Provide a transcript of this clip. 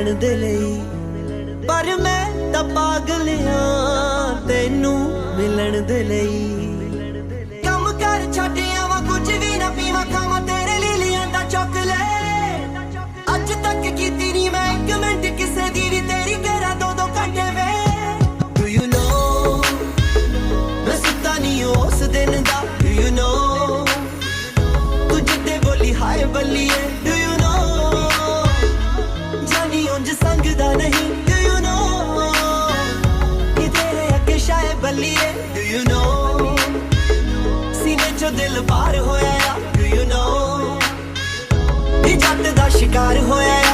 ਮਿਲਣ ਦੇ ਲਈ, ਪਰ ਮੈਂ ਤਾਂ ਪਾਗਲ ਆਂ ਤੈਨੂੰ ਮਿਲਣ ਦੇ ਲਈ। ਕੰਮ ਕਰ ਛੱਡ ਆਵਾਂ, ਕੁਝ ਵੀ ਨਾ ਪੀਵਾਂ, ਖਾਵਾਂ ਤੇਰੇ ਲਈ ਲਿਆਂਦਾ ਚਾਕਲੇਟ। ਅੱਜ ਤੱਕ ਕੀਤੀ ਨਹੀਂ ਮੈਂ ਇੱਕ ਮਿੰਟ ਕਿਸੇ ਦੀ ਵੀ, ਤੇਰੀ ਕਰਾਂ ਦੋ ਘੰਟੇ ਵੇ। Do you know ਮੈਂ ਸੁੱਤਾ ਨਹੀਂ ਉਸ ਦਿਨ ਦਾ। Do you know ਤੂੰ ਜਿੱਦੇ ਬੋਲੀ ਹਾਏ ਬੱਲੀਏ। Do you know ਜਾਨੀ ਉਂਝ ਸੰਗਦਾ ਨਹੀਂ। Do you know ਨੀ ਤੇਰੇ ਅੱਗੇ ਸ਼ਾਏ ਬੱਲੀਏ। Do you know ਸੀਨੇ ਚੋਂ ਦਿਲ ਬਾਹਰ ਹੋਇਆ। Do you know ਨੀ ਜੱਟ ਦਾ ਸ਼ਿਕਾਰ ਹੋਇਆ।